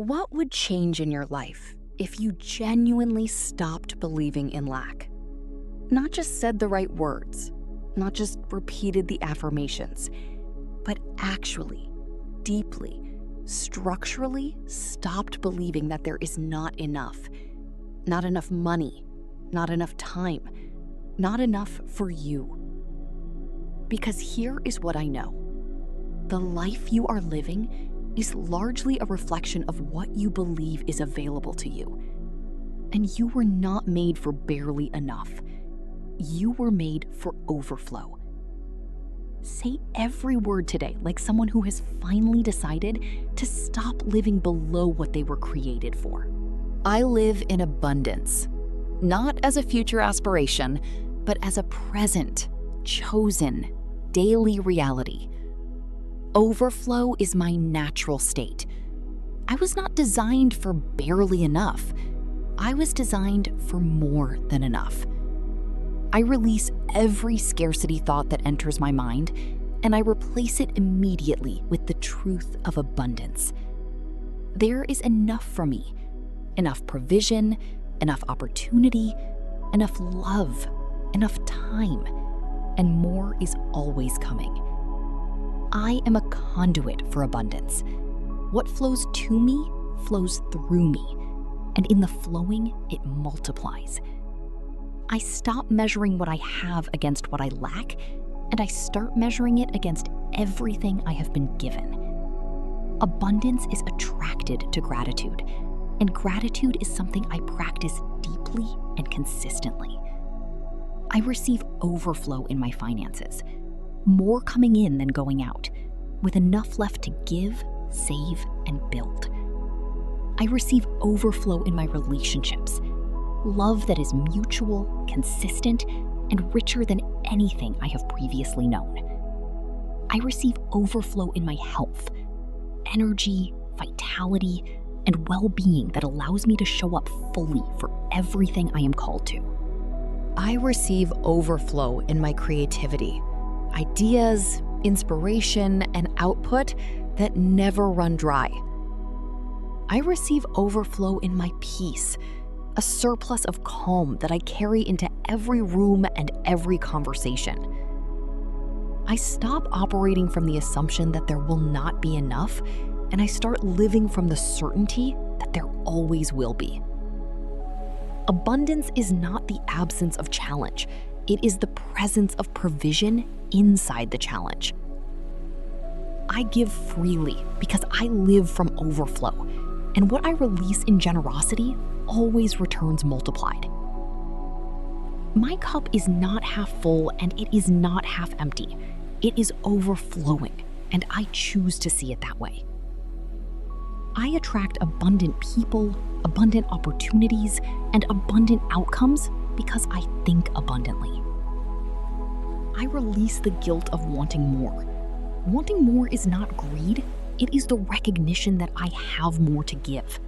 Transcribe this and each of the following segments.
What would change in your life if you genuinely stopped believing in lack? Not just said the right words, not just repeated the affirmations, but actually, deeply, structurally stopped believing that there is not enough money, not enough time, not enough for you. Because here is what I know. The life you are living is largely a reflection of what you believe is available to you. And you were not made for barely enough. You were made for overflow. Say every word today like someone who has finally decided to stop living below what they were created for. I live in abundance, not as a future aspiration, but as a present, chosen, daily reality. Overflow is my natural state. I was not designed for barely enough. I was designed for more than enough. I release every scarcity thought that enters my mind, and I replace it immediately with the truth of abundance. There is enough for me, enough provision, enough opportunity, enough love, enough time, and more is always coming. I am a conduit for abundance. What flows to me flows through me, and in the flowing, it multiplies. I stop measuring what I have against what I lack, and I start measuring it against everything I have been given. Abundance is attracted to gratitude, and gratitude is something I practice deeply and consistently. I receive overflow in my finances, more coming in than going out, with enough left to give, save, and build. I receive overflow in my relationships, love that is mutual, consistent, and richer than anything I have previously known. I receive overflow in my health, energy, vitality, and well-being that allows me to show up fully for everything I am called to. I receive overflow in my creativity, ideas, inspiration, and output that never run dry. I receive overflow in my peace, a surplus of calm that I carry into every room and every conversation. I stop operating from the assumption that there will not be enough, and I start living from the certainty that there always will be. Abundance is not the absence of challenge. It is the presence of provision inside the challenge. I give freely because I live from overflow, and what I release in generosity always returns multiplied. My cup is not half full and it is not half empty. It is overflowing, and I choose to see it that way. I attract abundant people, abundant opportunities, and abundant outcomes because I think abundantly. I release the guilt of wanting more. Wanting more is not greed, it is the recognition that I have more to give.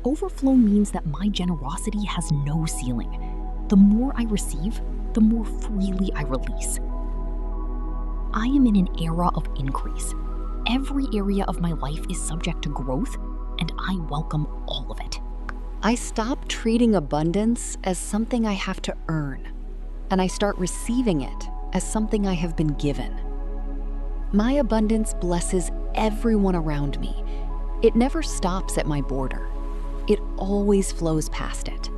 Overflow means that my generosity has no ceiling. The more I receive, the more freely I release. I am in an era of increase. Every area of my life is subject to growth, and I welcome all of it. I stop treating abundance as something I have to earn, and I start receiving it as something I have been given. My abundance blesses everyone around me. It never stops at my border. It always flows past it.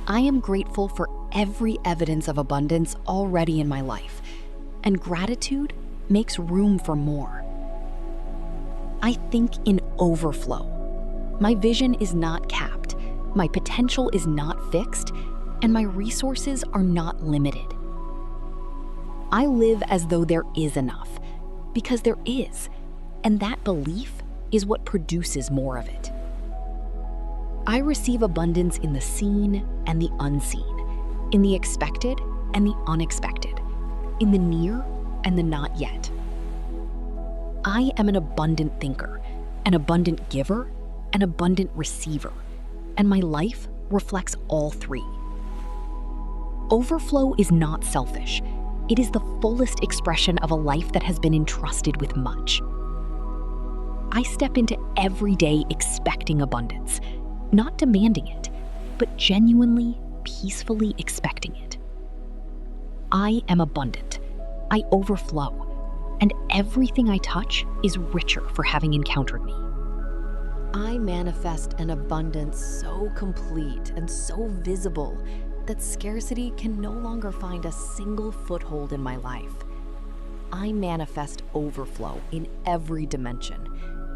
I am grateful for every evidence of abundance already in my life, and gratitude makes room for more. I think in overflow. My vision is not capped, my potential is not fixed, and my resources are not limited. I live as though there is enough, because there is, and that belief is what produces more of it. I receive abundance in the seen and the unseen, in the expected and the unexpected, in the near and the not yet. I am an abundant thinker, an abundant giver, an abundant receiver, and my life reflects all three. Overflow is not selfish. It is the fullest expression of a life that has been entrusted with much. I step into every day expecting abundance, not demanding it, but genuinely, peacefully expecting it. I am abundant. I overflow. And everything I touch is richer for having encountered me. I manifest an abundance so complete and so visible that scarcity can no longer find a single foothold in my life. I manifest overflow in every dimension: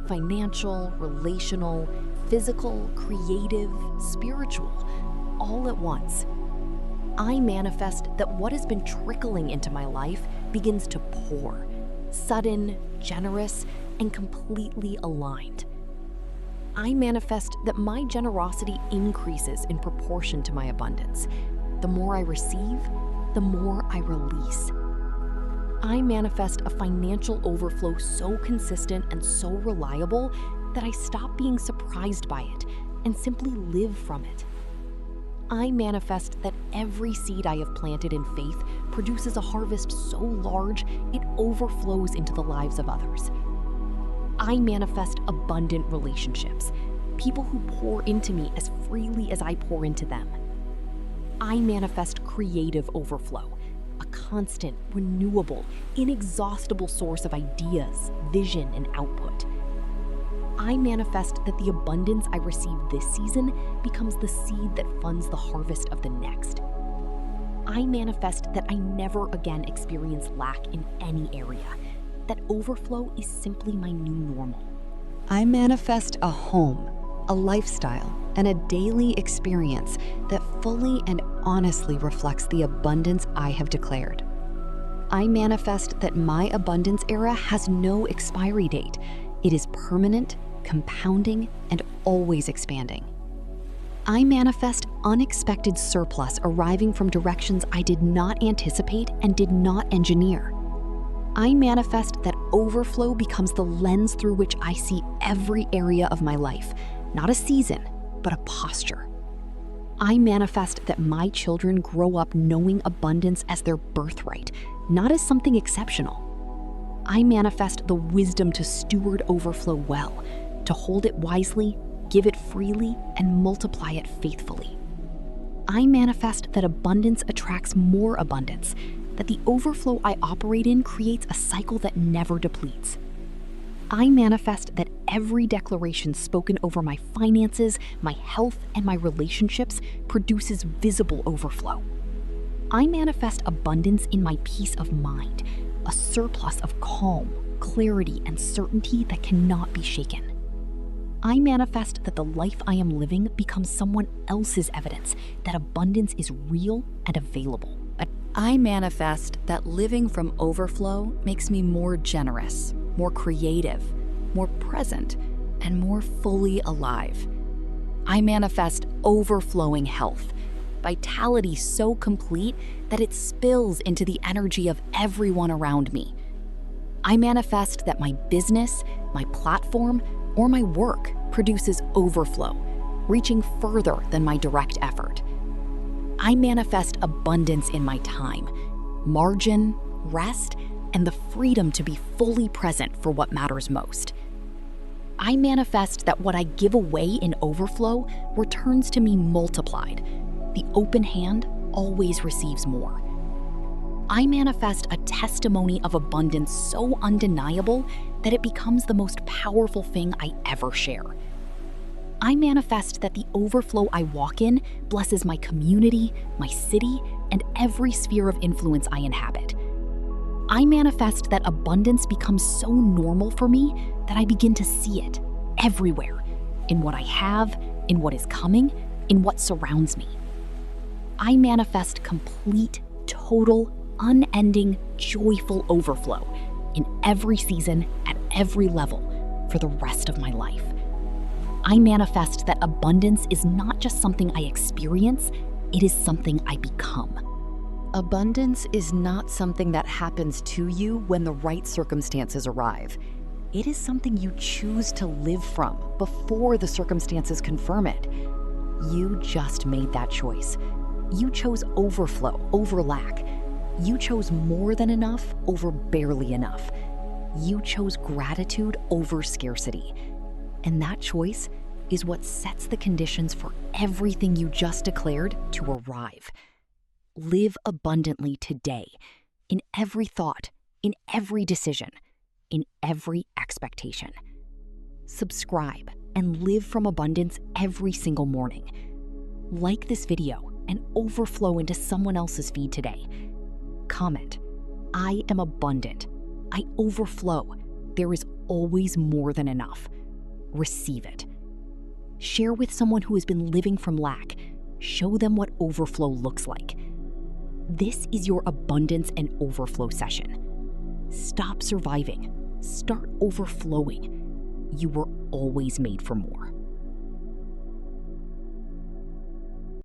financial, relational, physical, creative, spiritual, all at once. I manifest that what has been trickling into my life begins to pour, sudden, generous, and completely aligned. I manifest that my generosity increases in proportion to my abundance. The more I receive, the more I release. I manifest a financial overflow so consistent and so reliable that I stop being surprised by it and simply live from it. I manifest that every seed I have planted in faith produces a harvest so large it overflows into the lives of others. I manifest abundant relationships, people who pour into me as freely as I pour into them. I manifest creative overflow, a constant, renewable, inexhaustible source of ideas, vision, and output. I manifest that the abundance I receive this season becomes the seed that funds the harvest of the next. I manifest that I never again experience lack in any area, that overflow is simply my new normal. I manifest a home, a lifestyle, and a daily experience that fully and honestly reflects the abundance I have declared. I manifest that my abundance era has no expiry date. It is permanent, compounding, and always expanding. I manifest unexpected surplus arriving from directions I did not anticipate and did not engineer. I manifest that overflow becomes the lens through which I see every area of my life, not a season, but a posture. I manifest that my children grow up knowing abundance as their birthright, not as something exceptional. I manifest the wisdom to steward overflow well, to hold it wisely, give it freely, and multiply it faithfully. I manifest that abundance attracts more abundance, that the overflow I operate in creates a cycle that never depletes. I manifest that every declaration spoken over my finances, my health, and my relationships produces visible overflow. I manifest abundance in my peace of mind, a surplus of calm, clarity, and certainty that cannot be shaken. I manifest that the life I am living becomes someone else's evidence that abundance is real and available. I manifest that living from overflow makes me more generous, more creative, more present, and more fully alive. I manifest overflowing health, vitality so complete that it spills into the energy of everyone around me. I manifest that my business, my platform, or my work produces overflow, reaching further than my direct effort. I manifest abundance in my time, margin, rest, and the freedom to be fully present for what matters most. I manifest that what I give away in overflow returns to me multiplied. The open hand always receives more. I manifest a testimony of abundance so undeniable that it becomes the most powerful thing I ever share. I manifest that the overflow I walk in blesses my community, my city, and every sphere of influence I inhabit. I manifest that abundance becomes so normal for me that I begin to see it everywhere, in what I have, in what is coming, in what surrounds me. I manifest complete, total, unending, joyful overflow in every season, at every level, for the rest of my life. I manifest that abundance is not just something I experience, it is something I become. Abundance is not something that happens to you when the right circumstances arrive. It is something you choose to live from before the circumstances confirm it. You just made that choice. You chose overflow over lack. You chose more than enough over barely enough. You chose gratitude over scarcity. And that choice is what sets the conditions for everything you just declared to arrive. Live abundantly today, in every thought, in every decision, in every expectation. Subscribe and live from abundance every single morning. Like this video and overflow into someone else's feed today. Comment, I am abundant. I overflow. There is always more than enough. Receive it. Share with someone who has been living from lack. Show them what overflow looks like. This is your abundance and overflow session. Stop surviving. Start overflowing. You were always made for more.